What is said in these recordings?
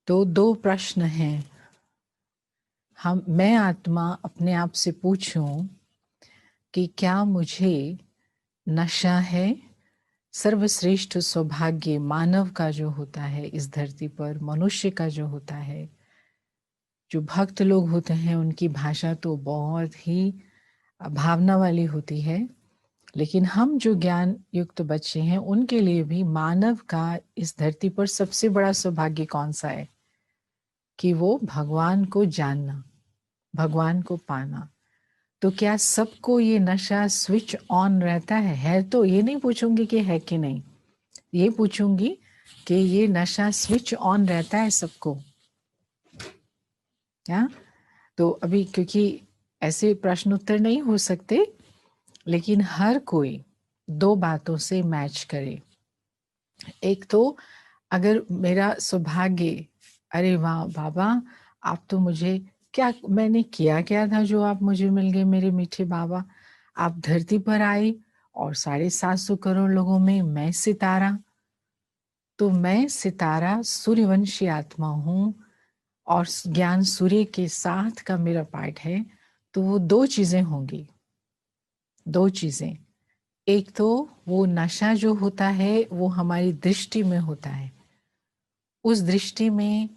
तो दो प्रश्न हैं। मैं आत्मा अपने आप से पूछूं कि क्या मुझे नशा है? सर्वश्रेष्ठ सौभाग्य मानव का जो होता है, इस धरती पर मनुष्य का जो होता है, जो भक्त लोग होते हैं उनकी भाषा तो बहुत ही भावना वाली होती है, लेकिन हम जो ज्ञान युक्त बच्चे हैं उनके लिए भी मानव का इस धरती पर सबसे बड़ा सौभाग्य कौन सा है कि वो भगवान को जानना, भगवान को पाना। तो क्या सबको ये नशा स्विच ऑन रहता है? तो ये नहीं पूछूंगी कि है कि नहीं, ये पूछूंगी कि ये नशा स्विच ऑन रहता है सबको क्या? तो अभी क्योंकि ऐसे प्रश्न उत्तर नहीं हो सकते, लेकिन हर कोई दो बातों से मैच करे। एक तो अगर मेरा सौभाग्य, अरे वाह बाबा, आप तो मुझे, क्या मैंने किया क्या था जो आप मुझे मिल गए मेरे मीठे बाबा। आप धरती पर आए और 750 करोड़ लोगों में मैं सितारा। तो मैं सितारा सूर्यवंशी आत्मा हूँ और ज्ञान सूर्य के साथ का मेरा पार्ट है। तो वो दो चीजें होंगी, दो चीजें। एक तो वो नशा जो होता है वो हमारी दृष्टि में होता है। उस दृष्टि में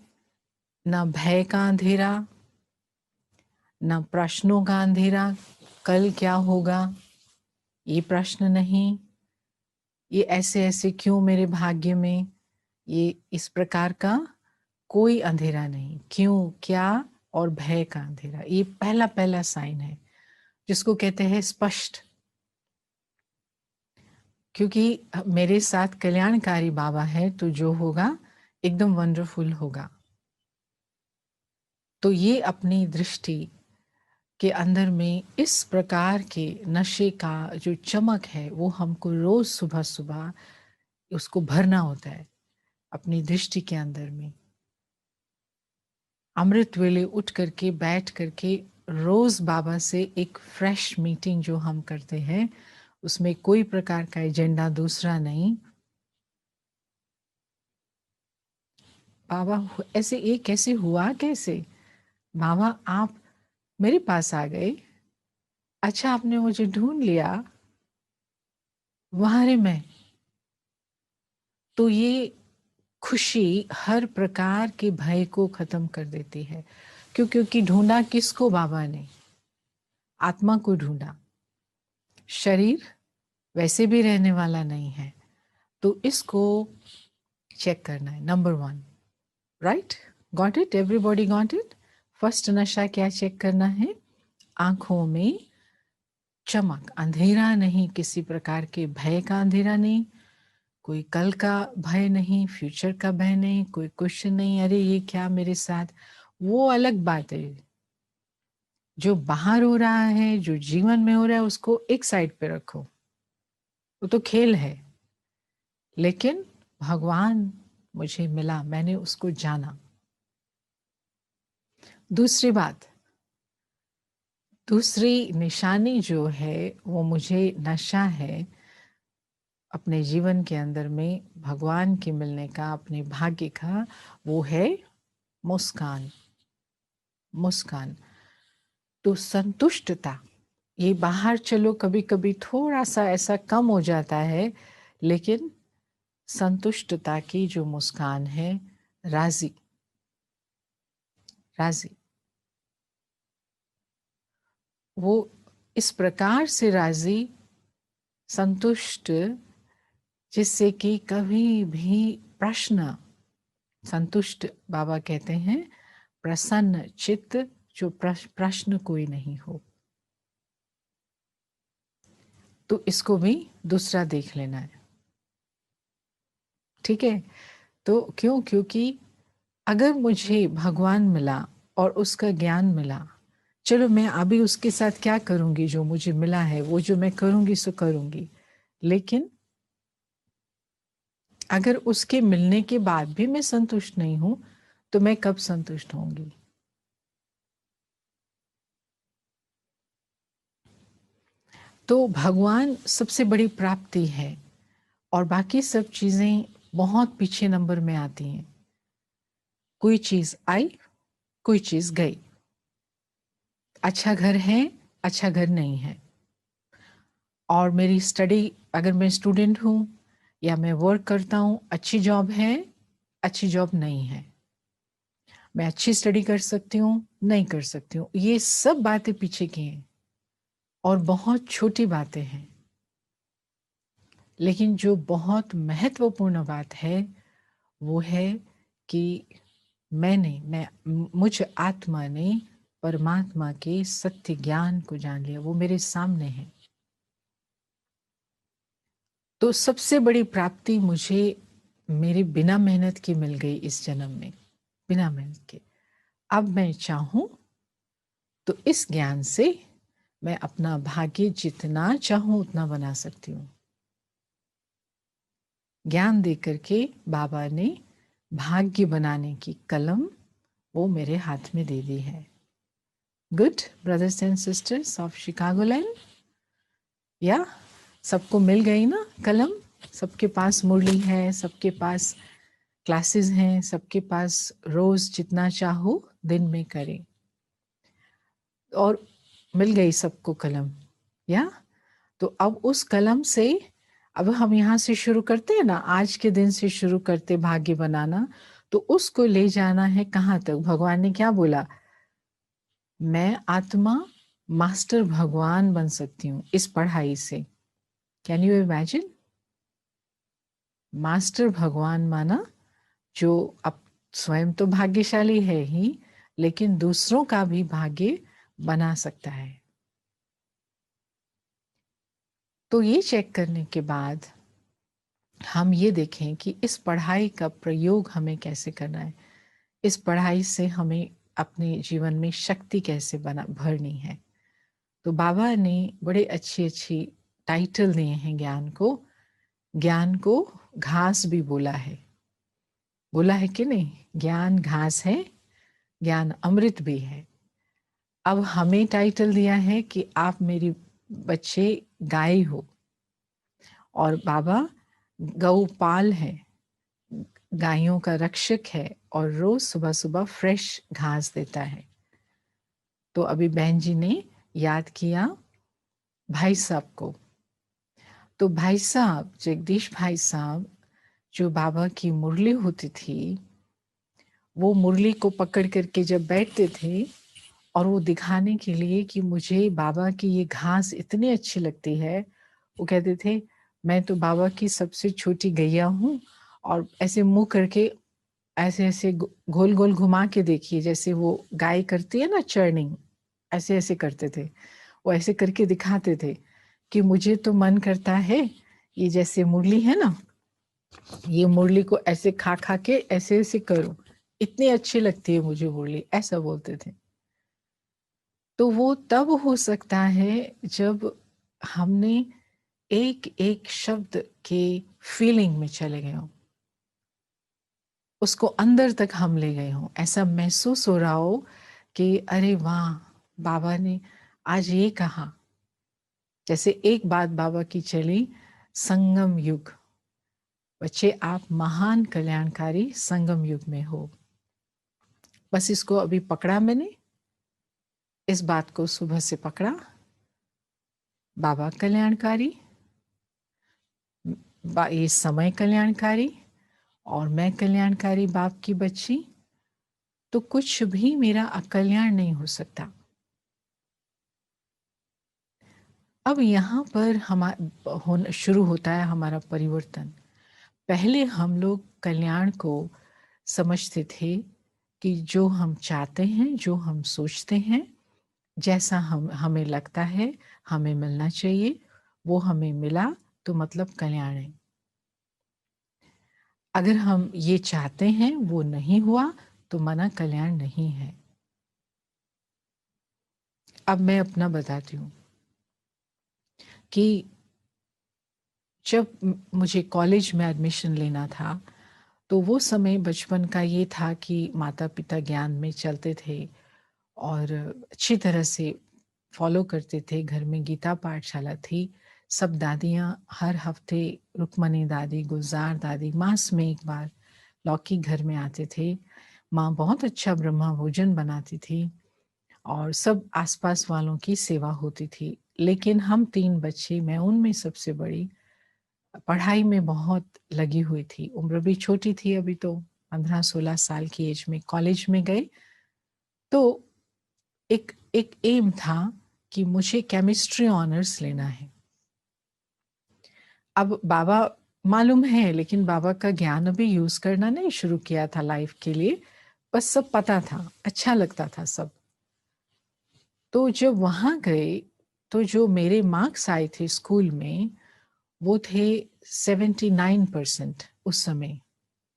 न भय का अंधेरा, न प्रश्नों का अंधेरा, कल क्या होगा ये प्रश्न नहीं, ये ऐसे ऐसे क्यों मेरे भाग्य में, ये इस प्रकार का कोई अंधेरा नहीं। क्यों, क्या और भय का अंधेरा, ये पहला पहला साइन है जिसको कहते हैं स्पष्ट। क्योंकि मेरे साथ कल्याणकारी बाबा है तो जो होगा एकदम वंडरफुल होगा। तो ये अपनी दृष्टि के अंदर में इस प्रकार के नशे का जो चमक है वो हमको रोज सुबह सुबह उसको भरना होता है अपनी दृष्टि के अंदर में। अमृत वेले उठ करके बैठ करके रोज बाबा से एक फ्रेश मीटिंग जो हम करते हैं, उसमें कोई प्रकार का एजेंडा दूसरा नहीं। बाबा ऐसे ये कैसे हुआ, कैसे बाबा आप मेरे पास आ गए, अच्छा आपने मुझे ढूंढ लिया, वहां रे मैं। तो ये खुशी हर प्रकार के भय को खत्म कर देती है। क्योंकि ढूंढा किसको बाबा ने? आत्मा को ढूंढा। शरीर वैसे भी रहने वाला नहीं है, तो इसको चेक करना है। Number 1, right? Got it? Everybody got it? First नशा क्या चेक करना है? आंखों में चमक, अंधेरा नहीं, किसी प्रकार के भय का अंधेरा नहीं, कोई कल का भय नहीं, फ्यूचर का भय नहीं, कोई क्वेश्चन नहीं, अरे ये क्या मेरे साथ। वो अलग बात है। जो बाहर हो रहा है, जो जीवन में हो रहा है, उसको एक साइड पे रखो, वो तो खेल है। लेकिन भगवान मुझे मिला, मैंने उसको जाना। दूसरी बात, दूसरी निशानी जो है वो मुझे नशा है अपने जीवन के अंदर में भगवान के मिलने का, अपने भाग्य का, वो है मुस्कान। मुस्कान तो संतुष्टता। ये बाहर चलो कभी कभी थोड़ा सा ऐसा कम हो जाता है, लेकिन संतुष्टता की जो मुस्कान है, राजी, राजी, वो इस प्रकार से राजी, संतुष्ट, जिससे कि कभी भी प्रश्न, संतुष्ट बाबा कहते हैं प्रसन्न चित्त, जो प्रश्न कोई नहीं हो। तो इसको भी दूसरा देख लेना है, ठीक है? तो क्यों? क्योंकि अगर मुझे भगवान मिला और उसका ज्ञान मिला, चलो मैं अभी उसके साथ क्या करूंगी, जो मुझे मिला है वो जो मैं करूंगी सो करूंगी। लेकिन अगर उसके मिलने के बाद भी मैं संतुष्ट नहीं हूं, तो मैं कब संतुष्ट होंगी? तो भगवान सबसे बड़ी प्राप्ति है और बाकी सब चीजें बहुत पीछे नंबर में आती हैं। कोई चीज आई, कोई चीज गई। अच्छा घर है, अच्छा घर नहीं है। और मेरी स्टडी, अगर मैं स्टूडेंट हूँ या मैं वर्क करता हूँ, अच्छी जॉब है, अच्छी जॉब नहीं है। मैं अच्छी स्टडी कर सकती हूँ, नहीं कर सकती हूँ। ये सब बातें पीछे की हैं और बहुत छोटी बातें हैं। लेकिन जो बहुत महत्वपूर्ण बात है वो है कि मुझ आत्मा ने परमात्मा के सत्य ज्ञान को जान लिया, वो मेरे सामने है। तो सबसे बड़ी प्राप्ति मुझे मेरे बिना मेहनत के मिल गई इस जन्म में, बिना मेहनत के। अब मैं चाहूं तो इस ज्ञान से मैं अपना भाग्य जितना चाहूं उतना बना सकती हूँ। ज्ञान दे करके बाबा ने भाग्य बनाने की कलम वो मेरे हाथ में दे दी है। Good brothers and sisters of Chicagoland, या सबको मिल गई ना कलम? सबके पास मुरली है, सबके पास क्लासेस हैं, सबके पास रोज जितना चाहो दिन में करें। और मिल गई सबको कलम, या? तो अब उस कलम से अब हम यहाँ से शुरू करते हैं ना, आज के दिन से शुरू करते भाग्य बनाना। तो उसको ले जाना है कहाँ तक? भगवान ने क्या बोला? मैं आत्मा मास्टर भगवान बन सकती हूँ इस पढ़ाई से। Can you imagine? मास्टर भगवान माना जो अब स्वयं तो भाग्यशाली है ही, लेकिन दूसरों का भी भाग्य बना सकता है। तो ये चेक करने के बाद हम ये देखें कि इस पढ़ाई का प्रयोग हमें कैसे करना है, इस पढ़ाई से हमें अपने जीवन में शक्ति कैसे भरनी है। तो बाबा ने बड़े अच्छी अच्छी टाइटल दिए हैं ज्ञान को। ज्ञान को घास भी बोला है कि नहीं? ज्ञान घास है, ज्ञान अमृत भी है। अब हमें टाइटल दिया है कि आप मेरी बच्चे गाय हो, और बाबा गौपाल है, गायों का रक्षक है, और रोज सुबह सुबह फ्रेश घास देता है। तो अभी बहन जी ने याद किया भाई साहब को। तो भाई साहब, जगदीश भाई साहब, जो बाबा की मुरली होती थी, वो मुरली को पकड़ करके जब बैठते थे और वो दिखाने के लिए कि मुझे बाबा की ये घास इतनी अच्छी लगती है, वो कहते थे मैं तो बाबा की सबसे छोटी गैया हूँ। और ऐसे मुंह करके ऐसे ऐसे गोल गोल घुमा के देखिए, जैसे वो गाय करती है ना चर्निंग, ऐसे ऐसे करते थे। वो ऐसे करके दिखाते थे कि मुझे तो मन करता है ये जैसे मुरली है ना, ये मुरली को ऐसे खा खा के ऐसे ऐसे करूं, इतनी अच्छी लगती है मुझे मुरली, ऐसा बोलते थे। तो वो तब हो सकता है जब हमने एक एक शब्द के फीलिंग में चले गए हों, उसको अंदर तक हम ले गए हों, ऐसा महसूस हो रहा हो कि अरे वाह, बाबा ने आज ये कहा। जैसे एक बात बाबा की चली, संगम युग, बच्चे आप महान कल्याणकारी संगम युग में हो। बस इसको अभी पकड़ा मैंने, इस बात को सुबह से पकड़ा। बाबा कल्याणकारी, ये समय कल्याणकारी, और मैं कल्याणकारी बाप की बच्ची, तो कुछ भी मेरा अकल्याण नहीं हो सकता। अब यहाँ पर होना शुरू होता है हमारा परिवर्तन। पहले हम लोग कल्याण को समझते थे कि जो हम चाहते हैं, जो हम सोचते हैं, जैसा हमें लगता है हमें मिलना चाहिए, वो हमें मिला तो मतलब कल्याण है। अगर हम ये चाहते हैं वो नहीं हुआ तो मना कल्याण नहीं है। अब मैं अपना बताती हूँ कि जब मुझे कॉलेज में एडमिशन लेना था, तो वो समय बचपन का ये था कि माता पिता ज्ञान में चलते थे और अच्छी तरह से फॉलो करते थे। घर में गीता पाठशाला थी। सब दादियाँ हर हफ्ते, रुक्मणी दादी, गुलजार दादी, मास में एक बार लौकी घर में आते थे। माँ बहुत अच्छा ब्रह्मा भोजन बनाती थी और सब आसपास वालों की सेवा होती थी। लेकिन हम 3 बच्चे, मैं उनमें सबसे बड़ी, पढ़ाई में बहुत लगी हुई थी। उम्र भी छोटी थी, अभी तो 15-16 साल की एज में कॉलेज में गए। तो एक एक एम था कि मुझे केमिस्ट्री ऑनर्स लेना है। अब बाबा मालूम है, लेकिन बाबा का ज्ञान अभी यूज़ करना नहीं शुरू किया था लाइफ के लिए, बस सब पता था, अच्छा लगता था सब। तो जब वहाँ गए, तो जो मेरे मार्क्स आए थे स्कूल में, वो थे 79% उस समय,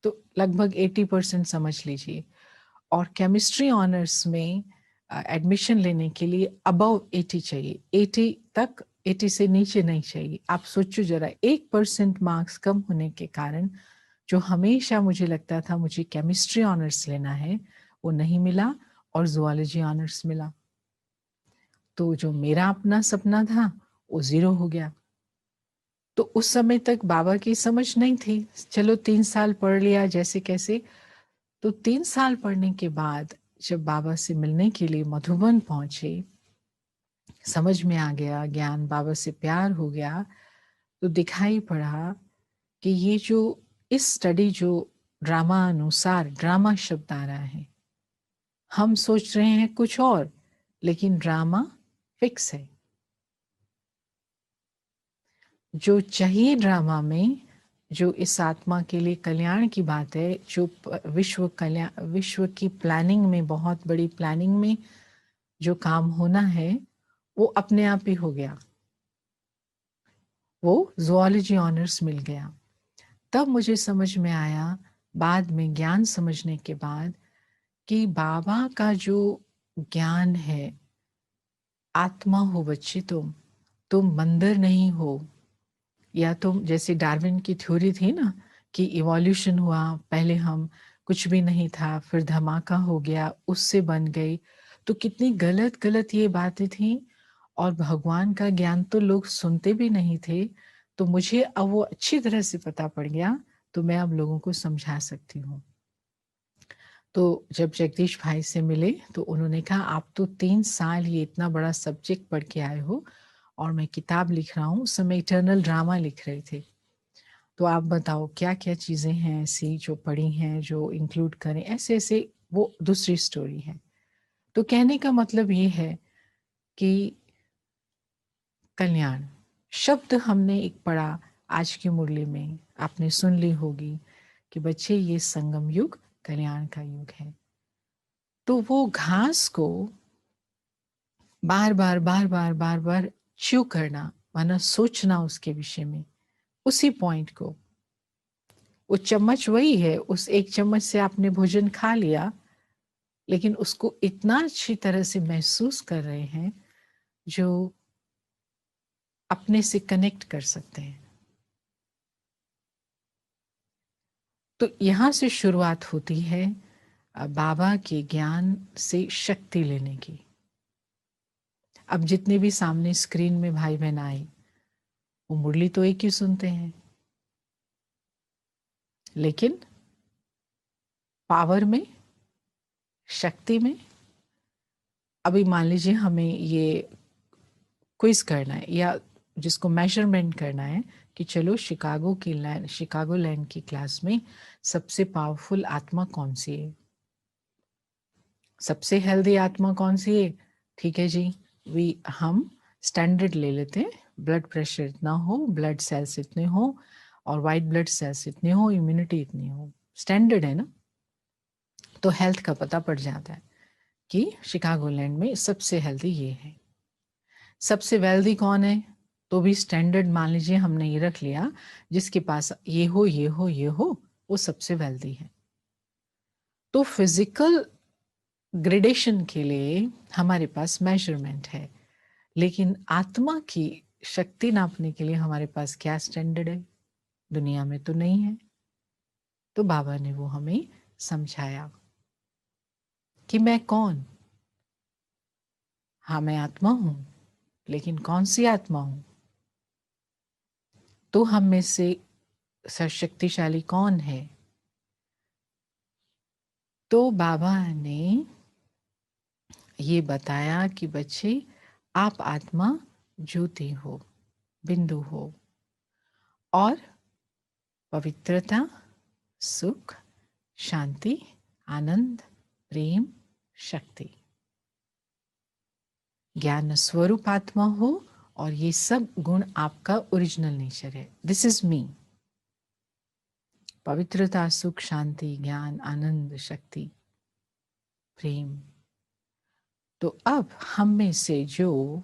तो लगभग 80% समझ लीजिए। और केमिस्ट्री ऑनर्स में एडमिशन लेने के लिए अबव 80 चाहिए, 80 तक, 80 से नीचे नहीं चाहिए। आप सोचो जरा, 1% मार्क्स कम होने के कारण जो हमेशा मुझे लगता था मुझे केमिस्ट्री ऑनर्स लेना है, वो नहीं मिला और ज़ूलॉजी ऑनर्स मिला। तो जो मेरा अपना सपना था, वो ज़ीरो हो गया। तो उस समय तक बाबा की समझ नहीं थी। चलो 3 साल पढ़ लिया जैसे-कैसे। तो 3 साल पढ़ने के बाद जब बाबा से मिलने के लिए मधुबन पहुँचे, समझ में आ गया, ज्ञान, बाबा से प्यार हो गया, तो दिखाई पड़ा कि ये जो इस स्टडी जो ड्रामा अनुसार, ड्रामा शब्द आ रहा है, हम सोच रहे हैं कुछ और, लेकिन ड्रामा फिक्स है। जो चाहिए ड्रामा में, जो इस आत्मा के लिए कल्याण की बात है, जो विश्व की प्लानिंग में, बहुत बड़ी प्लानिंग में जो काम होना है, वो अपने आप ही हो गया। वो ज़ूलॉजी ऑनर्स मिल गया। तब मुझे समझ में आया, बाद में ज्ञान समझने के बाद, कि बाबा का जो ज्ञान है, आत्मा हो बच्चे तुम मंदिर नहीं हो। या तुम, जैसे डार्विन की थ्योरी थी ना कि इवोल्यूशन हुआ, पहले हम कुछ भी नहीं था, फिर धमाका हो गया, उससे बन गई। तो कितनी गलत-गलत ये बातें थी और भगवान का ज्ञान तो लोग सुनते भी नहीं थे। तो मुझे अब वो अच्छी तरह से पता पड़ गया, तो मैं अब लोगों को समझा सकती हूँ। तो जब जगदीश भाई से मिले, तो उन्होंने कहा, आप तो 3 साल ये इतना बड़ा सब्जेक्ट पढ़ के आए हो और मैं किताब लिख रहा हूँ। उस समय इटर्नल ड्रामा लिख रहे थे। तो आप बताओ क्या-क्या चीज़ें हैं ऐसी जो पढ़ी हैं, जो इंक्लूड करें? ऐसे-ऐसे, वो दूसरी स्टोरी है। तो कहने का मतलब ये है कि कल्याण शब्द हमने एक पढ़ा आज की मुरली में, आपने सुन ली होगी कि बच्चे ये संगम युग कल्याण का युग है। तो वो घास को बार-बार, बार-बार, बार-बार च्यू करना, माना सोचना उसके विषय में, उसी पॉइंट को। वो चम्मच वही है, उस एक चम्मच से आपने भोजन खा लिया, लेकिन उसको इतना अच्छी तरह से महसूस कर रहे हैं, जो अपने से कनेक्ट कर सकते हैं। तो यहाँ से शुरुआत होती है बाबा के ज्ञान से शक्ति लेने की। अब जितने भी सामने स्क्रीन में भाई-बहन आए, वो मुरली तो एक ही सुनते हैं। लेकिन पावर में, शक्ति में, अभी मान लीजिए हमें ये क्विज़ करना है या जिसको मेज़रमेंट करना है कि चलो शिकागोलैंड की क्लास में सबसे पावरफुल आत्मा कौन-सी है? सबसे हेल्दी आत्मा कौन-सी है? ठीक है जी, हम स्टैंडर्ड ले लेते हैं, ब्लड प्रेशर इतना हो, ब्लड सेल्स इतने हो और व्हाइट ब्लड सेल्स इतने हो, इम्यूनिटी इतनी हो। स्टैंडर्ड है ना? तो हेल्थ का पता पड़ जाता है कि शिकागोलैंड में सबसे हेल्दी ये है। सबसे वेल्दी कौन है? तो भी स्टैंडर्ड मान लीजिए हमने ये रख लिया, जिसके पास ये हो, ये हो, ये हो, वो सबसे वेल्दी है। तो फिज़िकल ग्रेडेशन के लिए हमारे पास मेज़रमेंट है, लेकिन आत्मा की शक्ति नापने के लिए हमारे पास क्या स्टैंडर्ड है? दुनिया में तो नहीं है। तो बाबा ने वो हमें समझाया कि मैं कौन? हाँ, मैं आत्मा हूँ, लेकिन कौन-सी आत्मा हूँ? तो हम में से सर्वशक्तिशाली कौन है? तो बाबा ने ये बताया कि बच्चे, आप आत्मा ज्योति हो, बिंदु हो, और पवित्रता, सुख, शांति, आनंद, प्रेम, शक्ति, ज्ञान स्वरूप आत्मा हो, और ये सब गुण आपका ओरिजिनल नेचर है। This is me. पवित्रता, सुख, शांति, ज्ञान, आनंद, शक्ति, प्रेम। तो अब हम में से जो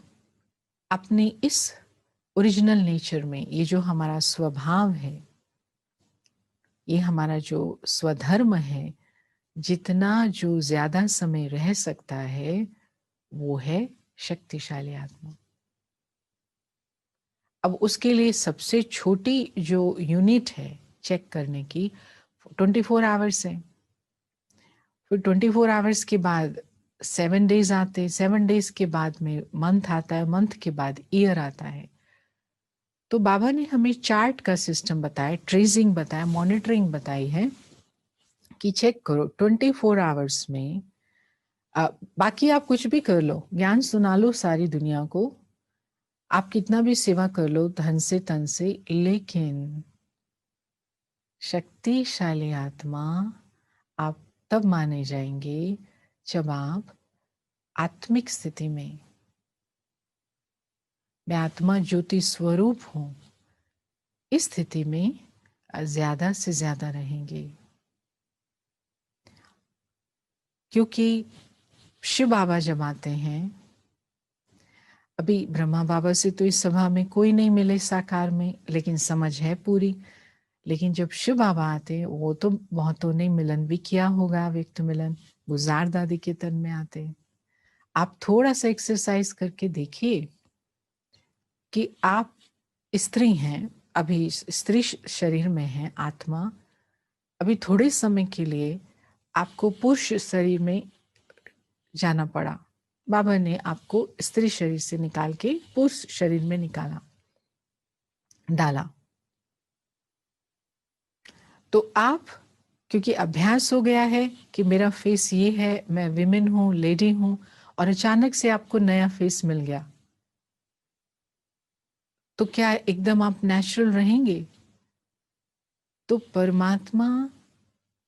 अपने इस ओरिजिनल नेचर में, ये जो हमारा स्वभाव है, ये हमारा जो स्वधर्म है, जितना जो ज्यादा समय रह सकता है, वो है शक्तिशाली आत्मा। अब उसके लिए सबसे छोटी जो यूनिट है चेक करने की, 24 आवर्स है। फिर 24 आवर्स के बाद 7 डेज आते, 7 डेज के बाद में मंथ आता है, मंथ के बाद ईयर आता है। तो बाबा ने हमें चार्ट का सिस्टम बताया, ट्रेसिंग बताया, मॉनिटरिंग बताई है कि चेक करो 24 आवर्स में। बाकी आप कुछ भी कर लो, ज्ञान सुना लो सारी दुनिया को, आप कितना भी सेवा कर लो धन से तन से, लेकिन शक्तिशाली आत्मा आप तब माने जाएंगे जब आप आत्मिक स्थिति में, मैं आत्मा ज्योति स्वरूप हूं, इस स्थिति में ज्यादा से ज्यादा रहेंगे। क्योंकि शिव बाबा जब आते हैं, अभी ब्रह्मा बाबा से तो इस सभा में कोई नहीं मिले साकार में, लेकिन समझ है पूरी। लेकिन जब शिव बाबा आते, वो तो बहुतों ने मिलन भी किया होगा, व्यक्त मिलन, गुजार दादी के तन में आते। आप थोड़ा सा एक्सरसाइज करके देखिए कि आप स्त्री हैं, अभी स्त्री शरीर में है आत्मा, अभी थोड़े समय के लिए आपको पुरुष शरीर में जाना पड़ा, बाबा ने आपको स्त्री शरीर से निकाल के पुरुष शरीर में निकाला, डाला। तो आप, क्योंकि अभ्यास हो गया है कि मेरा फेस ये है, मैं विमेन हूं, लेडी हूं, और अचानक से आपको नया फेस मिल गया, तो क्या एकदम आप नेचुरल रहेंगे? तो परमात्मा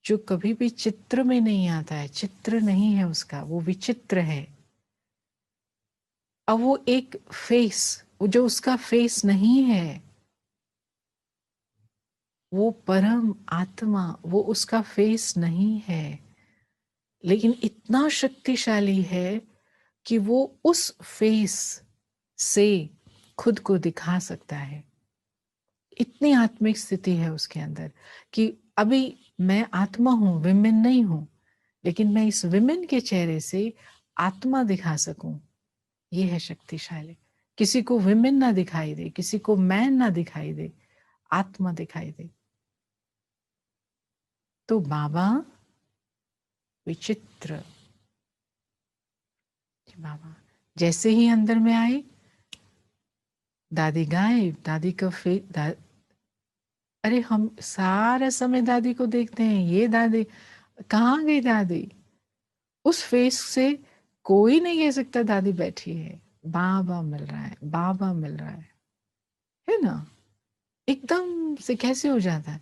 जो कभी भी चित्र में नहीं आता है, चित्र नहीं है उसका, वो विचित्र है। अब वो एक फेस, वो जो उसका फेस नहीं है, वो परम आत्मा, वो उसका फेस नहीं है, लेकिन इतना शक्तिशाली है कि वो उस फेस से खुद को दिखा सकता है। इतनी आत्मिक स्थिति है उसके अंदर कि अभी मैं आत्मा हूं, विमेन नहीं हूं, लेकिन मैं इस विमेन के चेहरे से आत्मा दिखा सकूं। ये है शक्तिशाली। किसी को विमेन ना दिखाई दे, किसी को मैन ना दिखाई दे, आत्मा दिखाई दे। तो बाबा विचित्र, बाबा जैसे ही अंदर में आए, दादी गायब, दादी का अरे हम सारा समय दादी को देखते हैं, ये दादी कहाँ गई? दादी उस फेस से कोई नहीं कह सकता दादी बैठी है। बाबा मिल रहा है, बाबा मिल रहा है ना? एकदम से कैसे हो जाता है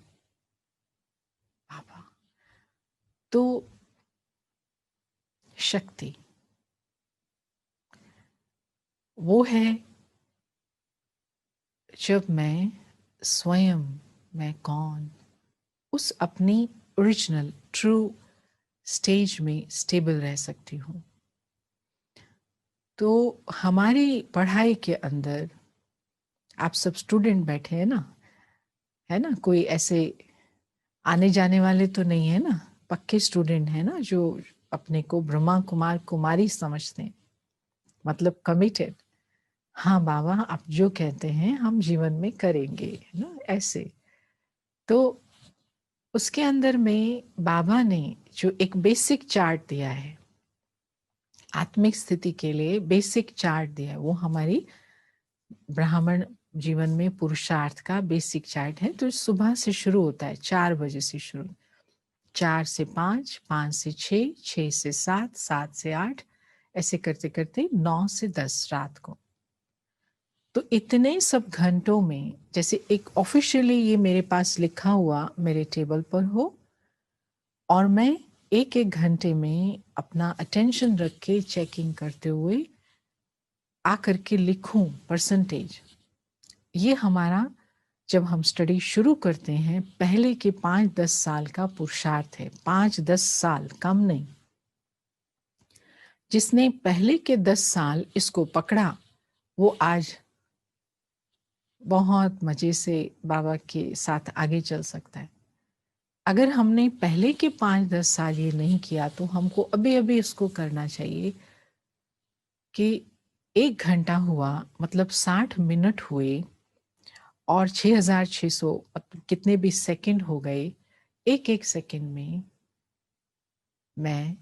बाबा? तो शक्ति वो है जब मैं स्वयं, मैं कौन, उस अपनी ओरिजिनल ट्रू स्टेज में स्टेबल रह सकती हूँ। तो हमारी पढ़ाई के अंदर आप सब स्टूडेंट बैठे हैं ना, है ना? कोई ऐसे आने जाने वाले तो नहीं है ना, पक्के स्टूडेंट है ना, जो अपने को ब्रह्मा कुमार कुमारी समझते हैं, मतलब कमिटेड। हाँ बाबा, आप जो कहते हैं हम जीवन में करेंगे, है ना, ऐसे। तो उसके अंदर में बाबा ने जो एक बेसिक चार्ट दिया है, आत्मिक स्थिति के लिए बेसिक चार्ट दिया है, वो हमारी ब्राह्मण जीवन में पुरुषार्थ का बेसिक चार्ट है। तो सुबह से शुरू होता है, 4 बजे से शुरू, 4 से 5, 5 से 6, 6 से 7, 7 से 8, ऐसे करते करते 9 से 10 रात को। तो इतने सब घंटों में जैसे एक ऑफिशियली ये मेरे पास लिखा हुआ मेरे टेबल पर हो, और मैं एक एक घंटे में अपना अटेंशन रख के चेकिंग करते हुए आकर के लिखूं परसेंटेज। ये हमारा जब हम स्टडी शुरू करते हैं पहले के 5-10 साल का पुरुषार्थ है। 5-10 साल, कम नहीं। जिसने पहले के 10 साल इसको पकड़ा वो आज बहुत मजे से बाबा के साथ आगे चल सकता है। अगर हमने पहले के 5-10 साल ये नहीं किया तो हमको अभी अभी इसको करना चाहिए कि 1 घंटा हुआ मतलब 60 मिनट हुए और 6600 कितने भी सेकंड हो गए। एक एक सेकंड में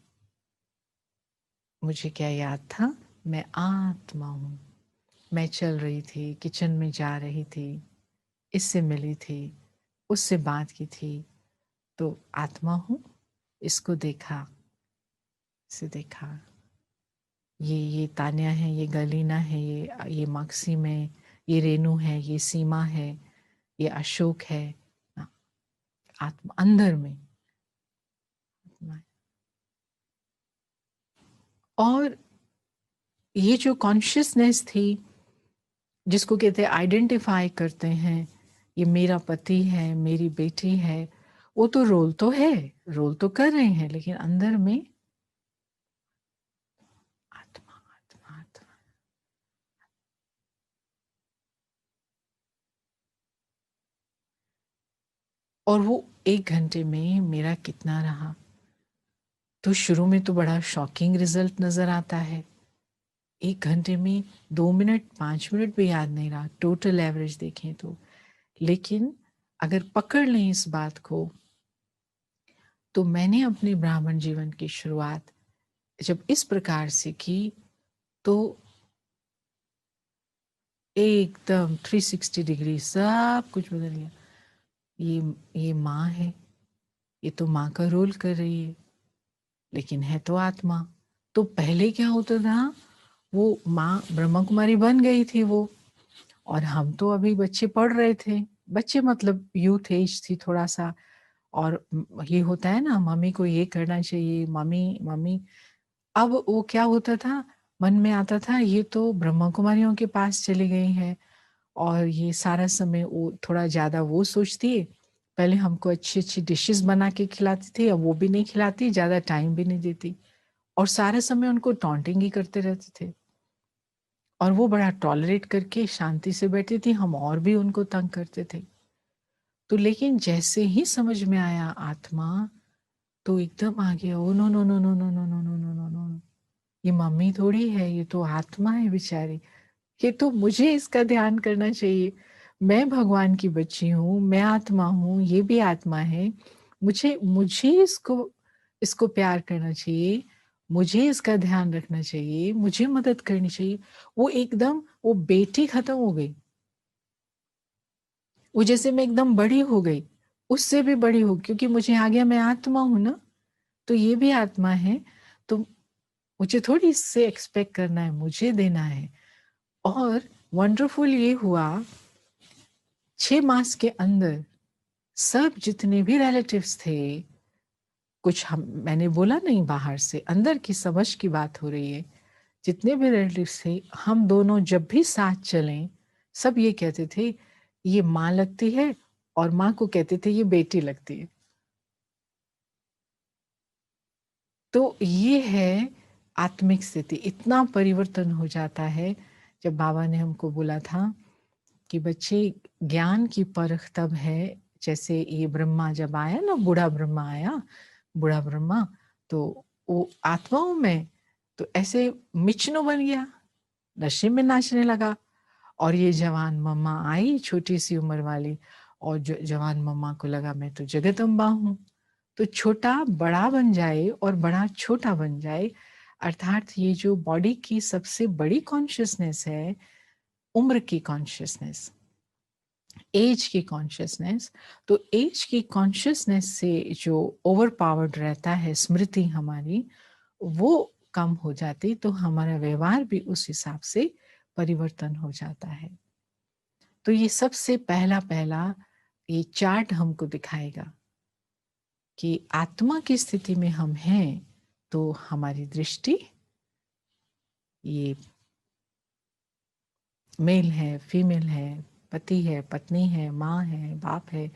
मुझे क्या याद था, मैं आत्मा हूँ। मैं चल रही थी, किचन में जा रही थी, इससे मिली थी, उससे बात की थी, तो आत्मा हूँ। इसको देखा, इसे देखा, ये तान्या है, ये गलीना है, ये माक्सिम है, ये रेनू है, ये सीमा है, ये अशोक है। आत्मा अंदर में आत्मा है। और ये जो कॉन्शियसनेस थी जिसको कहते हैं आइडेंटिफाई करते हैं, ये मेरा पति है, मेरी बेटी है, वो तो रोल तो है, रोल तो कर रहे हैं, लेकिन अंदर में आत्मा आत्मा आत्मा। और वो 1 घंटे में मेरा कितना रहा, तो शुरू में तो बड़ा शॉकिंग रिजल्ट नजर आता है। 1 घंटे में 2 मिनट 5 मिनट भी याद नहीं रहा, टोटल एवरेज देखें तो। लेकिन अगर पकड़ लें इस बात को, तो मैंने अपने ब्राह्मण जीवन की शुरुआत जब इस प्रकार से की तो एकदम 360 डिग्री सब कुछ बदल गया। ये माँ है, ये तो माँ का रोल कर रही है, लेकिन है तो आत्मा। तो पहले क्या होता था, वो माँ ब्रह्मा कुमारी बन गई थी वो, और हम तो अभी बच्चे पढ़ रहे थे। बच्चे मतलब यूथ एज थी थोड़ा सा। और ये होता है ना, मम्मी को ये करना चाहिए, मम्मी मम्मी। अब वो क्या होता था, मन में आता था ये तो ब्रह्मा कुमारियों के पास चली गई है, और ये सारा समय वो थोड़ा ज़्यादा वो सोचती है। पहले हमको अच्छी-अच्छी डिशेज़ बना के खिलाती थी, अब वो भी नहीं खिलाती, ज़्यादा टाइम भी नहीं देती, और सारे समय उनको टॉन्टिंग ही करते रहते थे। और वो बड़ा टॉलरेट करके शांति से बैठी थी, हम और भी उनको तंग करते थे। तो लेकिन जैसे ही समझ में आया आत्मा, तो एकदम आ गया, oh no no no no no no no no no no no, ये मम्मी थोड़ी है, ये तो आत्मा है बेचारी। ये तो मुझे इसका ध्यान करना चाहिए। मैं भगवान की बच्ची हूँ, मैं आत्मा हूँ, ये भी आत्मा है। मुझे मुझे इसको प्यार करना चाहिए, मुझे इसका ध्यान रखना चाहिए, मुझे मदद करनी चाहिए। वो एकदम वो बेटी खत्म हो गई। वो जैसे मैं एकदम बड़ी हो गई, उससे भी बड़ी हो, क्योंकि मुझे आ गया मैं आत्मा हूँ ना, तो ये भी आत्मा है, तो मुझे थोड़ी इससे एक्सपेक्ट करना है, मुझे देना है। और वंडरफुल ये हुआ, 6 मास के अंदर सब जितने भी रिलेटिव्स थे, कुछ हम मैंने बोला नहीं बाहर से, अंदर की समझ की बात हो रही है। जितने भी रिलेटिव्स थे, हम दोनों जब भी साथ चलें, सब ये कहते थे, ये माँ लगती है, और माँ को कहते थे, ये बेटी लगती है। तो ये है आत्मिक स्थिति। इतना परिवर्तन हो जाता है, जब बाबा ने हमको बोला था कि बच्चे, ज्ञान की परख तब है, जैसे ये ब्रह्मा जब आया ना, बूढ़ा ब्रह्मा आया, बूढ़ा ब्रह्मा, तो वो आत्माओं में तो ऐसे मिचनो बन गया, नशे में नाचने लगा। और ये जवान मम्मा आई, छोटी सी उम्र वाली, और जवान मम्मा को लगा मैं तो जगदम्बा हूँ। तो छोटा बड़ा बन जाए और बड़ा छोटा बन जाए, अर्थात ये जो बॉडी की सबसे बड़ी कॉन्शियसनेस है, उम्र की कॉन्शियसनेस, एज की कॉन्शियसनेस, तो एज की कॉन्शियसनेस से जो ओवर पावर्ड रहता है स्मृति हमारी, वो कम हो जाती, तो हमारा व्यवहार भी उस हिसाब से परिवर्तन हो जाता है। तो ये सबसे पहला पहला ये चार्ट हमको दिखाएगा कि आत्मा की स्थिति में हम हैं, तो हमारी दृष्टि ये मेल है, फीमेल है, पति है, पत्नी है, माँ है, बाप है,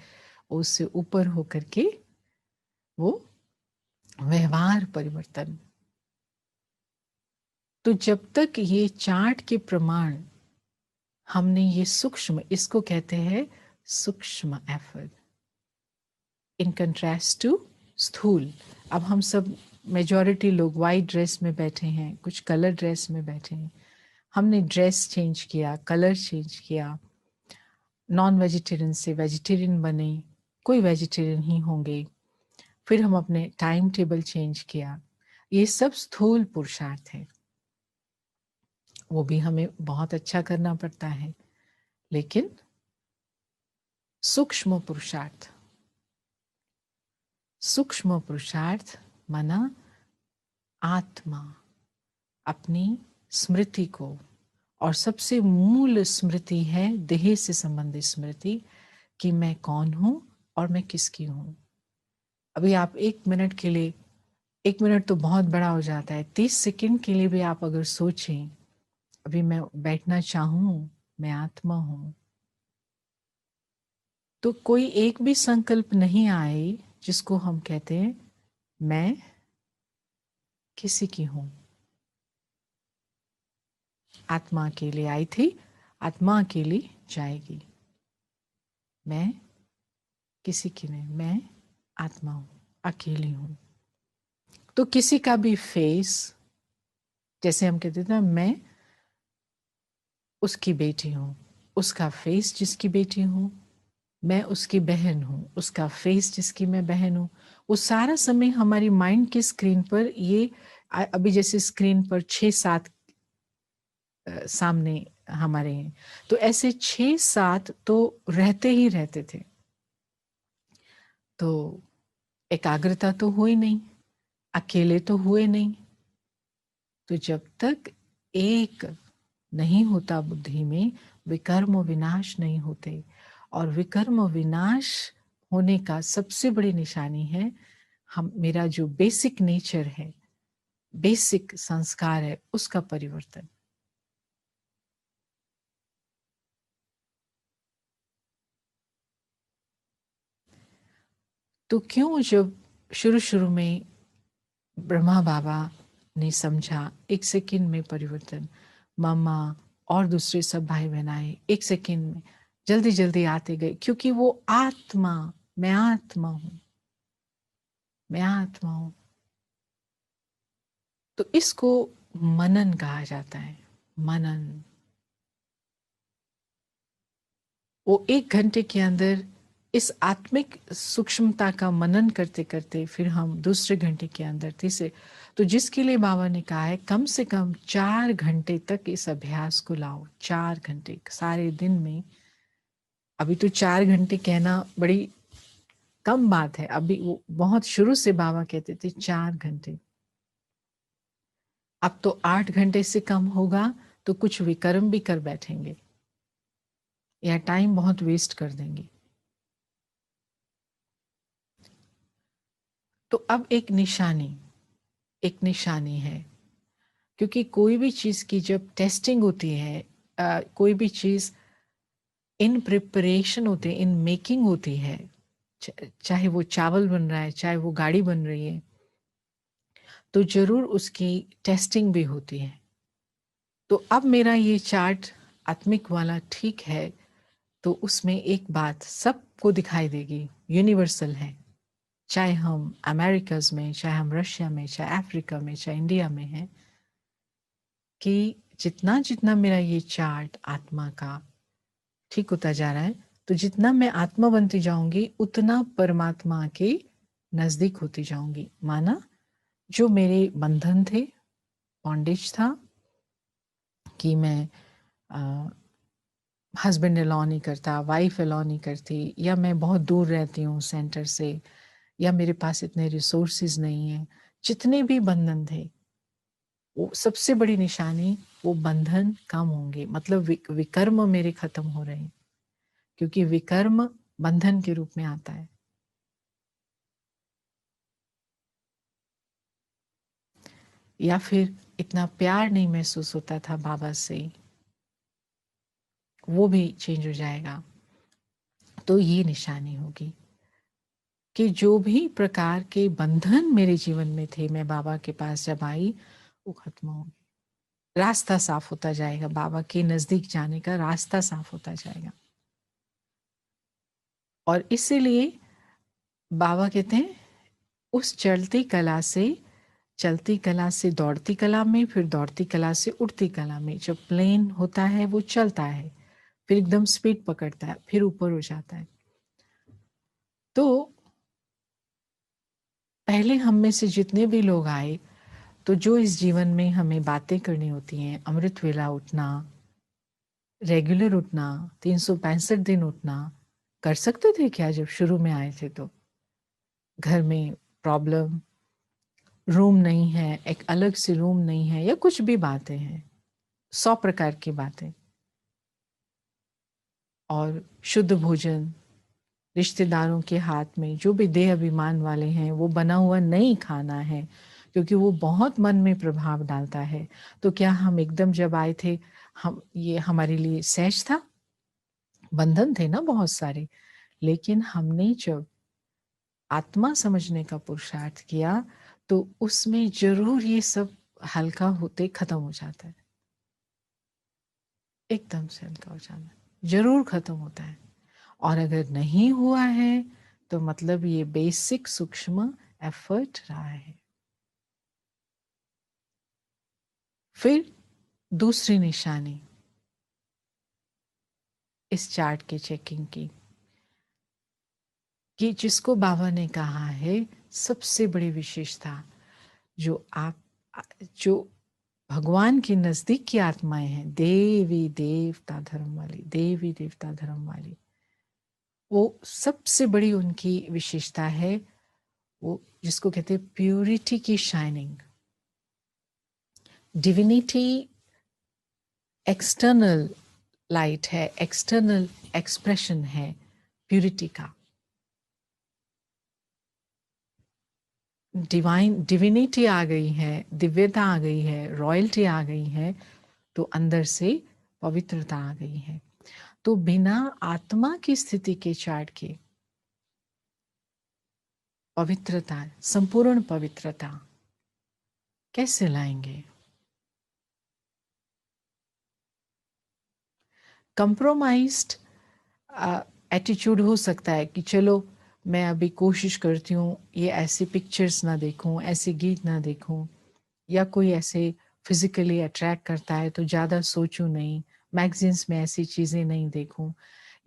उससे ऊपर होकर के वो व्यवहार परिवर्तन। तो जब तक ये चार्ट के प्रमाण हमने ये सूक्ष्म, इसको कहते हैं सूक्ष्म एफर्ट इन कंट्रास्ट टू स्थूल। अब हम सब मेजॉरिटी लोग वाइट ड्रेस में बैठे हैं, कुछ कलर ड्रेस में बैठे हैं। हमने ड्रेस चेंज किया, कलर चेंज किया, नॉन वेजिटेरियन से वेजिटेरियन बने, कोई वेजिटेरियन ही होंगे, फिर हम अपने टाइम टेबल चेंज किया। ये सब स्थूल पुरुषार्थ है, वो भी हमें बहुत अच्छा करना पड़ता है। लेकिन सूक्ष्म पुरुषार्थ, सूक्ष्म पुरुषार्थ माना आत्मा अपनी स्मृति को, और सबसे मूल स्मृति है देह से संबंधित स्मृति कि मैं कौन हूं और मैं किसकी हूं। अभी आप 1 मिनट के लिए, 1 मिनट तो बहुत बड़ा हो जाता है, 30 सेकंड के लिए भी आप अगर सोचें, अभी मैं बैठना चाहूं, मैं आत्मा हूं, तो कोई एक भी संकल्प नहीं आए जिसको हम कहते हैं मैं किसी की हूं। आत्मा अकेले आई थी, आत्मा अकेली जाएगी। मैं किसी की नहीं, मैं आत्मा हूं, अकेली हूं। तो किसी का भी फेस, जैसे हम कहते थे ना, मैं उसकी बेटी हूं, उसका फेस जिसकी बेटी हूं, मैं उसकी बहन हूं, उसका फेस जिसकी मैं बहन हूं। वो सारा समय हमारी माइंड की स्क्रीन पर ये अभी जैसे स्क्रीन पर 6-7 सामने हमारे हैं, तो ऐसे 6-7 तो रहते ही रहते थे। तो एकाग्रता तो हुई नहीं, अकेले तो हुए नहीं। तो जब तक एक नहीं होता बुद्धि में, विकर्म विनाश नहीं होते। और विकर्म विनाश होने का सबसे बड़ी निशानी है हम, मेरा जो बेसिक नेचर है, बेसिक संस्कार है, उसका परिवर्तन। तो क्यों जब शुरू शुरू में ब्रह्मा बाबा ने समझा 1 सेकंड में परिवर्तन, मामा और दूसरे सब भाई बहन आए 1 सेकंड में, जल्दी जल्दी आते गए, क्योंकि वो आत्मा, मैं आत्मा हूं, मैं आत्मा हूं। तो इसको मनन कहा जाता है, मनन। वो 1 घंटे के अंदर इस आत्मिक सूक्ष्मता का मनन करते करते फिर हम दूसरे घंटे के अंदर तीसरे, तो जिसके लिए बाबा ने कहा है कम से कम 4 घंटे तक इस अभ्यास को लाओ। 4 घंटे सारे दिन में। अभी तो 4 घंटे कहना बड़ी कम बात है, अभी वो बहुत शुरू से बाबा कहते थे 4 घंटे। अब तो 8 घंटे से कम होगा तो कुछ विकर्म भी कर बैठेंगे या टाइम बहुत वेस्ट कर देंगे। तो अब एक निशानी है, क्योंकि कोई भी चीज की जब टेस्टिंग होती है, कोई भी चीज इन प्रिपरेशन होते हैं, इन मेकिंग होती है, चाहे वो चावल बन रहा है, चाहे वो गाड़ी बन रही है, तो जरूर उसकी टेस्टिंग भी होती है। तो अब मेरा ये चार्ट आत्मिक वाला ठीक है, तो उसमें एक बात सबको दिखाई देगी, यूनिवर्सल है। चाहे हम अमेरिकाज में, चाहे हम रशिया में, चाहे अफ्रीका में, चाहे इंडिया में हैं, कि जितना जितना मेरा ये चार्ट आत्मा का ठीक होता जा रहा है, तो जितना मैं आत्मा बनती जाऊंगी उतना परमात्मा के नजदीक होती जाऊंगी। माना जो मेरे बंधन थे, बॉन्डेज था कि मैं हस्बैंड अलाउ नहीं करता, वाइफ अलाउ नहीं करती, या मैं बहुत दूर रहती हूँ सेंटर से, या मेरे पास इतने रिसोर्सेज नहीं हैं, जितने भी बंधन थे, वो सबसे बड़ी निशानी, वो बंधन कम होंगे, मतलब विकर्म मेरे खत्म हो रहे हैं, क्योंकि विकर्म बंधन के रूप में आता है। या फिर इतना प्यार नहीं महसूस होता था बाबा से, वो भी चेंज हो जाएगा। तो ये निशानी होगी कि जो भी प्रकार के बंधन मेरे जीवन में थे, मैं बाबा के पास जब आई, वो खत्म हो गए। रास्ता साफ होता जाएगा, बाबा के नजदीक जाने का रास्ता साफ होता जाएगा। और इसीलिए बाबा कहते हैं, उस चलती कला से दौड़ती कला में, फिर दौड़ती कला से उड़ती कला में, जब प्लेन होता है वो चलता है, फिर एकदम स्पीड पकड़ता है, फिर ऊपर हो जाता है। तो पहले हम में से जितने भी लोग आए, तो जो इस जीवन में हमें बातें करनी होती हैं, अमृत वेला उठना, रेगुलर उठना, 365 दिन उठना, कर सकते थे क्या जब शुरू में आए थे? तो घर में प्रॉब्लम, रूम नहीं है, एक अलग से रूम नहीं है, या कुछ भी बातें हैं, 100 प्रकार की बातें, और शुद्ध भोजन, रिश्तेदारों के हाथ में, जो भी देह अभिमान वाले हैं, वो बना हुआ नहीं खाना है, क्योंकि वो बहुत मन में प्रभाव डालता है। तो क्या हम एकदम जब आए थे, हम ये हमारे लिए सहज था? बंधन थे ना बहुत सारे, लेकिन हमने जब आत्मा समझने का पुरुषार्थ किया, तो उसमें जरूर ये सब हल्का होते खत्म हो जाता है, एकदम से हल्का हो जाना जरूर खत्म होता है। और अगर नहीं हुआ है, तो मतलब ये बेसिक सूक्ष्म एफर्ट रहा है। फिर दूसरी निशानी इस चार्ट के चेकिंग की, कि जिसको बाबा ने कहा है सबसे बड़ी विशेषता, जो आप, जो भगवान के नजदीक की आत्माएं हैं, देवी देवता धर्म वाली, देवी देवता धर्म वाली, वो सबसे बड़ी उनकी विशेषता है, वो जिसको कहते हैं प्यूरिटी की शाइनिंग। डिविनिटी एक्सटर्नल लाइट है, एक्सटर्नल एक्सप्रेशन है प्यूरिटी का। डिविनिटी आ गई है, दिव्यता आ गई है, रॉयल्टी आ गई है, तो अंदर से पवित्रता आ गई है। तो बिना आत्मा की स्थिति के चार्ट के पवित्रता, संपूर्ण पवित्रता कैसे लाएंगे? कंप्रोमाइज्ड एटीट्यूड हो सकता है कि चलो मैं अभी कोशिश करती हूँ, ये ऐसी पिक्चर्स ना देखूं, ऐसे गीत ना देखूं, या कोई ऐसे फिजिकली अट्रैक्ट करता है तो ज़्यादा सोचूं नहीं, मैगजीन्स में ऐसी चीज़ें नहीं देखूं।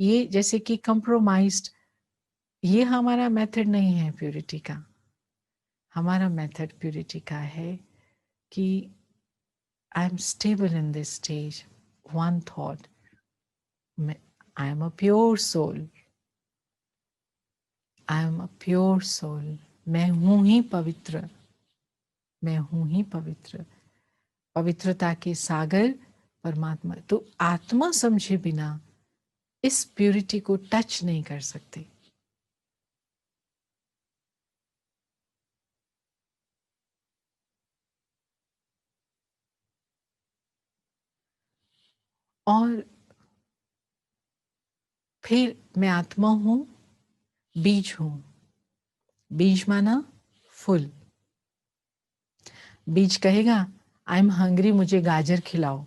ये जैसे कि कंप्रोमाइज्ड, ये हमारा मेथड नहीं है प्यूरिटी का। हमारा मेथड प्यूरिटी का है कि I am stable in this stage, one thought, I am a pure soul, I am a pure soul, मैं हूं ही पवित्र, मैं हूं ही पवित्र, पवित्रता के सागर परमात्मा। तो आत्मा समझे बिना इस प्यूरिटी को टच नहीं कर सकते। और फिर मैं आत्मा हूं, बीज हूं। बीज माना फुल। बीज कहेगा आई एम हंग्री, मुझे गाजर खिलाओ,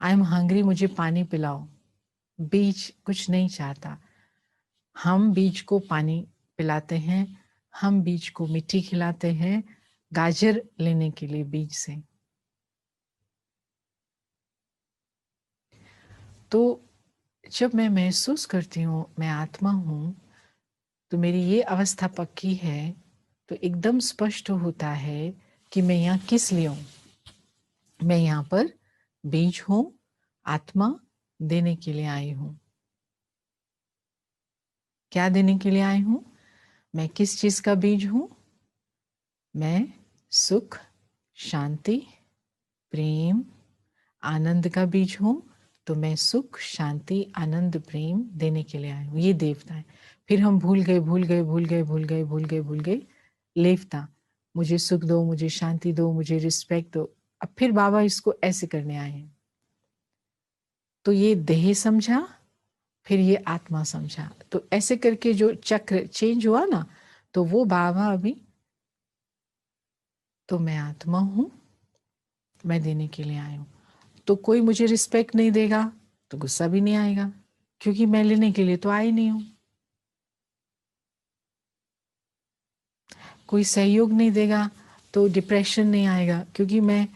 आई एम हंग्री, मुझे पानी पिलाओ। बीज कुछ नहीं चाहता। हम बीज को पानी पिलाते हैं, हम बीज को मिट्टी खिलाते हैं, गाजर लेने के लिए बीज से। तो जब मैं महसूस करती हूँ मैं आत्मा हूँ, तो मेरी ये अवस्था पक्की है, तो एकदम स्पष्ट होता है कि मैं यहाँ किस लिए हूँ। मैं यहाँ पर बीज हूँ, आत्मा, देने के लिए आई हूँ। क्या देने के लिए आई हूँ? मैं किस चीज का बीज हूँ? मैं सुख, शांति, प्रेम, आनंद का बीज हूँ। तो मैं सुख, शांति, आनंद, प्रेम देने के लिए आई हूँ। ये देवता है। फिर हम भूल गए, भूल गए, भूल गए, भूल गए, भूल गए, भूल गए लेवता। मुझे सुख दो, मुझे शांति दो, मुझे रिस्पेक्ट दो। अब फिर बाबा इसको ऐसे करने आए हैं। तो ये देह समझा, फिर ये आत्मा समझा। तो ऐसे करके जो चक्र चेंज हुआ ना, तो वो बाबा अभी, तो मैं आत्मा हूं, मैं देने के लिए आया हूं। तो कोई मुझे रिस्पेक्ट नहीं देगा तो गुस्सा भी नहीं आएगा, क्योंकि मैं लेने के लिए तो आई नहीं हूं। कोई सहयोग नहीं देगा तो डिप्रेशन नहीं आएगा, क्योंकि मैं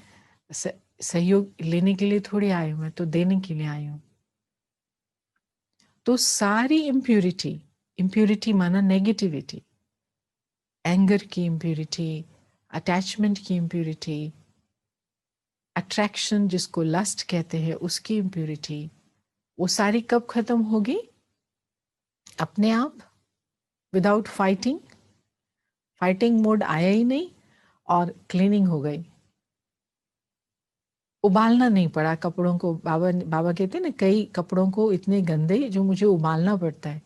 सहयोग लेने के लिए थोड़ी आई हूं, मैं तो देने के लिए आई हूं। तो सारी इम्प्यूरिटी, इम्प्यूरिटी माना नेगेटिविटी, एंगर की इम्प्यूरिटी, अटैचमेंट की इम्प्यूरिटी, अट्रैक्शन जिसको लस्ट कहते हैं उसकी इम्प्यूरिटी, वो सारी कब खत्म होगी? अपने आप, विदाउट फाइटिंग। फाइटिंग मोड आया ही नहीं और क्लीनिंग हो गई। उबालना नहीं पड़ा कपड़ों को। बाबा बाबा कहते हैं ना, कई कपड़ों को इतने गंदे जो मुझे उबालना पड़ता है,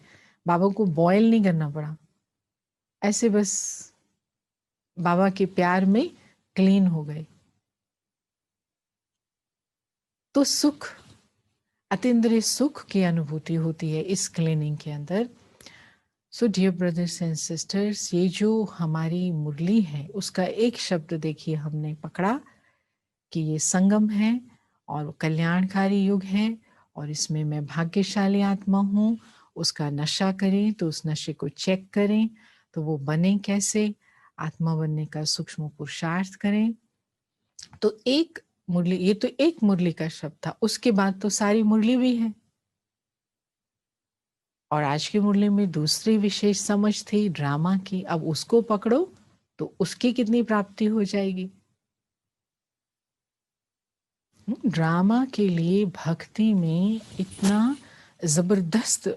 बाबा को बॉयल नहीं करना पड़ा। ऐसे बस बाबा के प्यार में क्लीन हो गए। तो सुख, अतीन्द्रिय सुख की अनुभूति होती है इस क्लीनिंग के अंदर। So dear brothers and sisters, ये जो हमारी मुरली है उसका एक शब्द देखिए हमने पकड़ा कि ये संगम है और कल्याणकारी युग है, और इसमें मैं भाग्यशाली आत्मा हूँ। उसका नशा करें तो उस नशे को चेक करें, तो वो बने कैसे, आत्मा बनने का सूक्ष्म पुरुषार्थ करें। तो एक मुरली, ये तो एक मुरली का शब्द था, उसके बाद तो सारी मुरली भी है। और आज की मुरली में दूसरी विशेष समझ थी ड्रामा की। अब उसको पकड़ो तो उसकी कितनी प्राप्ति हो जाएगी। ड्रामा के लिए भक्ति में इतना जबरदस्त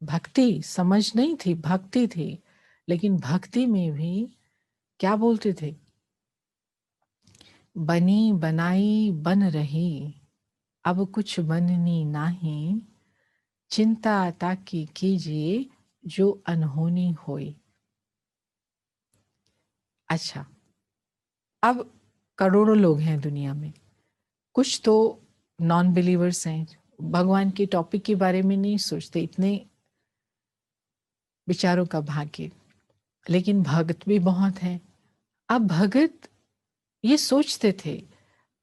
भक्ति समझ नहीं थी, भक्ति थी, लेकिन भक्ति में भी क्या बोलते थे? बनी बनाई बन रही, अब कुछ बननी नहीं, चिंता ताकि कीजिए जो अनहोनी होई। अच्छा, अब करोड़ों लोग हैं दुनिया में, कुछ तो नॉन बिलीवर्स हैं, भगवान के टॉपिक के बारे में नहीं सोचते, इतने विचारों का भाग्य। लेकिन भगत भी बहुत हैं। अब भगत ये सोचते थे,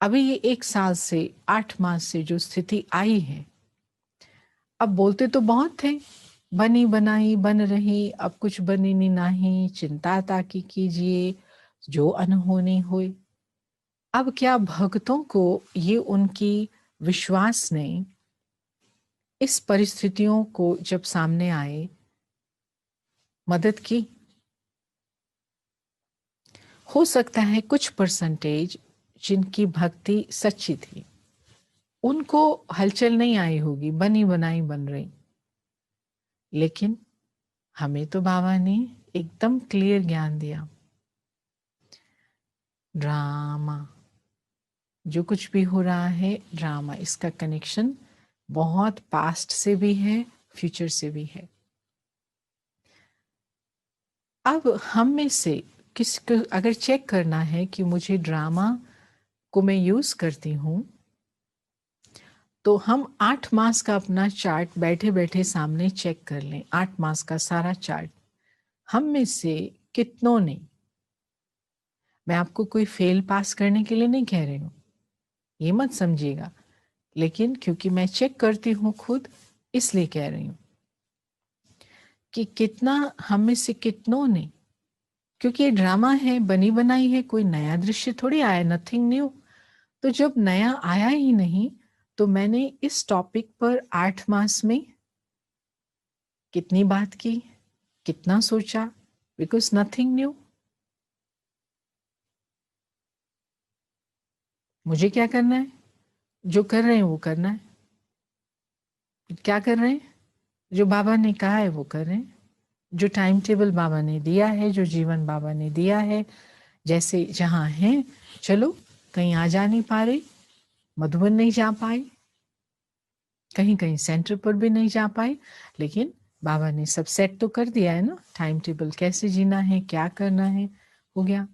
अभी ये 1 साल से 8 मास से जो स्थिति आई है, अब बोलते तो बहुत थे, बनी बनाई बन रही, अब कुछ बनी नहीं, चिंता ताकि कीजिए जो अनहोनी हुई। अब क्या भक्तों को ये उनकी विश्वास ने इस परिस्थितियों को जब सामने आए मदद की? हो सकता है कुछ परसेंटेज जिनकी भक्ति सच्ची थी उनको हलचल नहीं आई होगी, बनी बनाई बन रही। लेकिन हमें तो बाबा ने एकदम क्लियर ज्ञान दिया, ड्रामा, जो कुछ भी हो रहा है ड्रामा, इसका कनेक्शन बहुत पास्ट से भी है, फ्यूचर से भी है। अब हम में से किसको अगर चेक करना है कि मुझे ड्रामा को मैं यूज करती हूं, तो हम 8 मास का अपना चार्ट बैठे बैठे सामने चेक कर लें। 8 मास का सारा चार्ट हम में से कितनों ने, मैं आपको कोई फेल पास करने के लिए नहीं कह रही हूं, ये मत समझिएगा, लेकिन क्योंकि मैं चेक करती हूं खुद, इसलिए कह रही हूं कि कितना हम में से कितनों ने, क्योंकि ये ड्रामा है, बनी बनाई है, कोई नया दृश्य थोड़ी आया, नथिंग न्यू। तो जब नया आया ही नहीं, तो मैंने इस टॉपिक पर 8 मास में कितनी बात की, कितना सोचा, बिकॉज नथिंग न्यू। मुझे क्या करना है? जो कर रहे हैं वो करना है। क्या कर रहे हैं? जो बाबा ने कहा है वो कर रहे हैं, जो टाइम टेबल बाबा ने दिया है, जो जीवन बाबा ने दिया है, जैसे जहाँ हैं। चलो, कहीं आ जा नहीं पा रहे, मधुबन नहीं जा पाए, कहीं कहीं सेंटर पर भी नहीं जा पाए, लेकिन बाबा ने सब सेट तो कर दिया है ना, टाइम टेबल कैसे जीना है, क्या करना है, हो गया।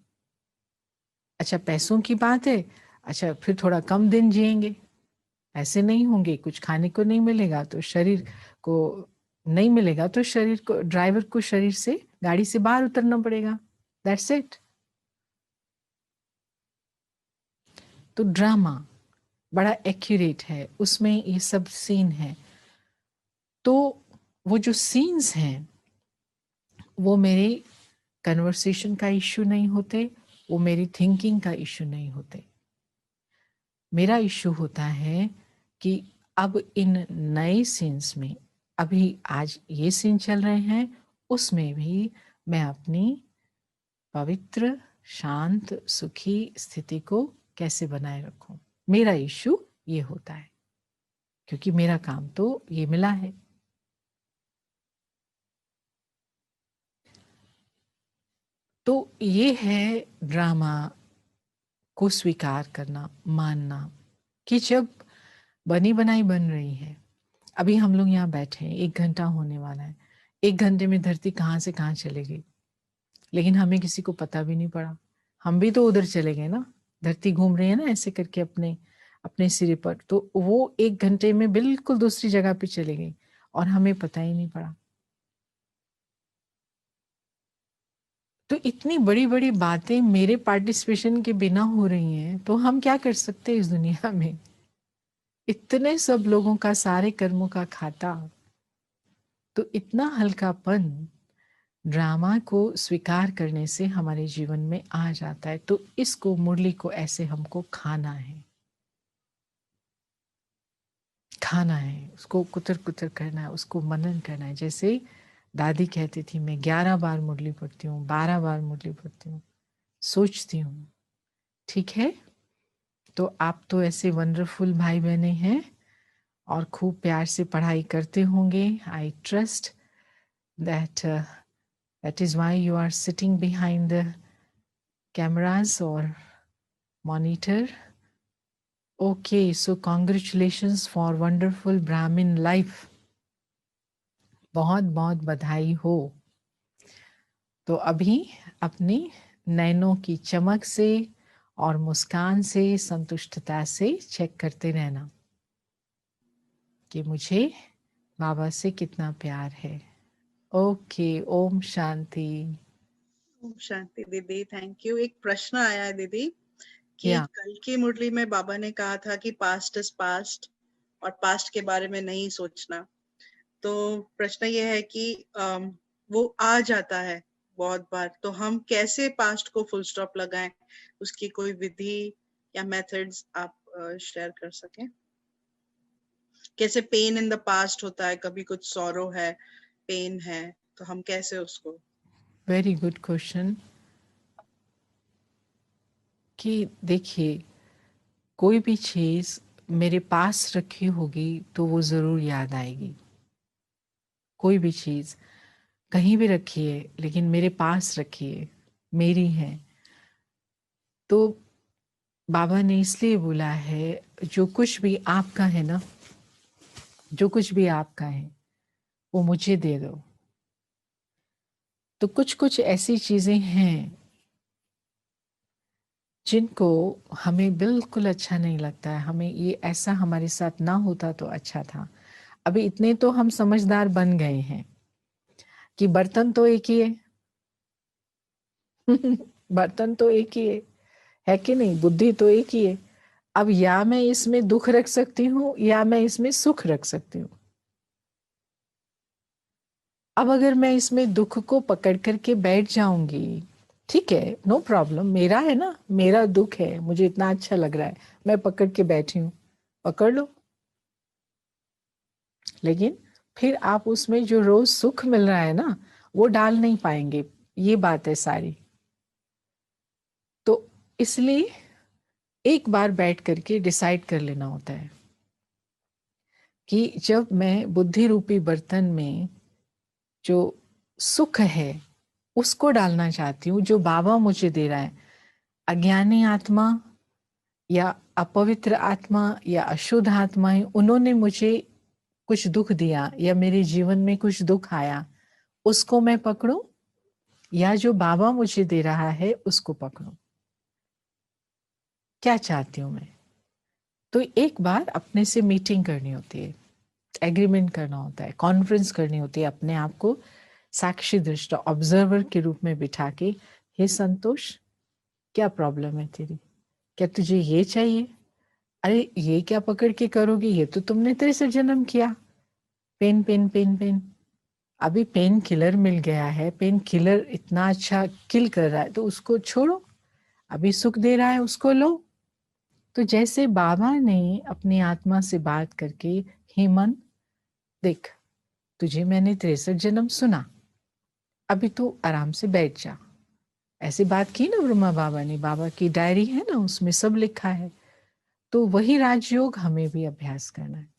अच्छा, पैसों की बात है, अच्छा फिर थोड़ा कम दिन जिएंगे, ऐसे नहीं होंगे, कुछ खाने को नहीं मिलेगा तो शरीर को नहीं मिलेगा, तो शरीर को, ड्राइवर को शरीर से, गाड़ी से बाहर उतरना पड़ेगा, दैट्स इट। तो ड्रामा बड़ा एक्यूरेट है, उसमें ये सब सीन है। तो वो जो सीन्स हैं वो मेरे कन्वर्सेशन का इश्यू नहीं होते, वो मेरी थिंकिंग का इश्यू नहीं होते। मेरा इश्यू होता है कि अब इन नए सीन्स में, अभी आज ये सीन चल रहे हैं, उसमें भी मैं अपनी पवित्र, शांत, सुखी स्थिति को कैसे बनाए रखूं। मेरा इश्यू ये होता है, क्योंकि मेरा काम तो ये मिला है। तो ये है ड्रामा को स्वीकार करना, मानना कि जब बनी बनाई बन रही है, अभी हम लोग यहाँ बैठे हैं, 1 घंटा होने वाला है, 1 घंटे में धरती कहाँ से कहाँ चले गई, लेकिन हमें किसी को पता भी नहीं पड़ा। हम भी तो उधर चले गए ना, धरती घूम रही है ना ऐसे करके अपने अपने सिरे पर, तो वो 1 घंटे में बिल्कुल दूसरी जगह पे चली गई और हमें पता ही नहीं पड़ा। तो इतनी बड़ी बड़ी बातें मेरे पार्टिसिपेशन के बिना हो रही हैं, तो हम क्या कर सकते हैं इस दुनिया में? इतने सब लोगों का, सारे कर्मों का खाता, तो इतना हल्कापन ड्रामा को स्वीकार करने से हमारे जीवन में आ जाता है। तो इसको, मुरली को ऐसे हमको खाना है, खाना है, उसको कुतर कुतर करना है, उसको मनन करना है। जैसे दादी कहती थी, मैं 11 बार मुरली पढ़ती हूँ, 12 बार मुरली पढ़ती हूँ, सोचती हूँ। ठीक है, तो आप तो ऐसे वंडरफुल भाई बहने हैं और खूब प्यार से पढ़ाई करते होंगे। I trust that that is why you are sitting behind the cameras or monitor. Okay, so congratulations for wonderful Brahmin life. बहुत बहुत बधाई हो। तो अभी अपनी नैनों की चमक से और मुस्कान से, संतुष्टता से चेक करते रहना कि मुझे बाबा से कितना प्यार है। ओके, ओम शांति। ओम शांति दीदी, थैंक यू। एक प्रश्न आया है दीदी कि या कल की मुरली में बाबा ने कहा था कि पास्ट इज पास्ट और पास्ट के बारे में नहीं सोचना। तो प्रश्न ये है कि वो आ जाता है बहुत बार, तो हम कैसे पास्ट को फुल स्टॉप लगाएं? उसकी कोई विधि या मेथड्स आप शेयर कर सकें? कैसे पेन इन द पास्ट होता है, कभी कुछ सॉरो है, पेन है, तो हम कैसे उसको। Very good question. कि देखिए, कोई भी चीज मेरे पास रखी होगी तो वो जरूर याद आएगी। कोई भी चीज कहीं भी रखिए, लेकिन मेरे पास रखिए, मेरी है। तो बाबा ने इसलिए बोला है, जो कुछ भी आपका है ना, जो कुछ भी आपका है वो मुझे दे दो। तो कुछ कुछ ऐसी चीजें हैं जिनको हमें बिल्कुल अच्छा नहीं लगता है, हमें ये ऐसा हमारे साथ ना होता तो अच्छा था। अभी इतने तो हम समझदार बन गए हैं कि बर्तन तो एक ही है। बर्तन तो एक ही है कि नहीं? बुद्धि तो एक ही है। अब या मैं इसमें दुख रख सकती हूँ या मैं इसमें सुख रख सकती हूँ। अब अगर मैं इसमें दुख को पकड़ करके बैठ जाऊंगी, ठीक है, नो प्रॉब्लम, मेरा है ना, मेरा दुख है, मुझे इतना अच्छा लग रहा है, मैं पकड़ के बैठी हूँ, पकड़ लो। लेकिन फिर आप उसमें जो रोज सुख मिल रहा है ना, वो डाल नहीं पाएंगे। ये बात है सारी। तो इसलिए एक बार बैठ करके डिसाइड कर लेना होता है कि जब मैं बुद्धि रूपी बर्तन में जो सुख है उसको डालना चाहती हूँ, जो बाबा मुझे दे रहा है, अज्ञानी आत्मा या अपवित्र आत्मा या अशुद्ध आत्माएं, उन्होंने मुझे कुछ दुख दिया या मेरे जीवन में कुछ दुख आया, उसको मैं पकड़ूं या जो बाबा मुझे दे रहा है उसको पकड़ूं? क्या चाहती हूं मैं? तो एक बार अपने से मीटिंग करनी होती है, एग्रीमेंट करना होता है, कॉन्फ्रेंस करनी होती है, अपने आप को साक्षी दृष्टा ऑब्जर्वर के रूप में बिठा के, हे संतोष, क्या प्रॉब्लम है तेरी? क्या तुझे ये चाहिए? अरे ये क्या पकड़ के करोगे, ये तो तुमने 63 जन्म किया। पेन पेन पेन पेन, अभी पेन किलर मिल गया है, पेन किलर इतना अच्छा किल कर रहा है तो उसको छोड़ो, अभी सुख दे रहा है उसको लो। तो जैसे बाबा ने अपनी आत्मा से बात करके, हे मन देख, तुझे मैंने 63 जन्म सुना, अभी तू आराम से बैठ जा। ऐसी बात की ना ब्रह्मा बाबा ने, बाबा की डायरी है ना, उसमें सब लिखा है। तो वही राजयोग हमें भी अभ्यास करना है।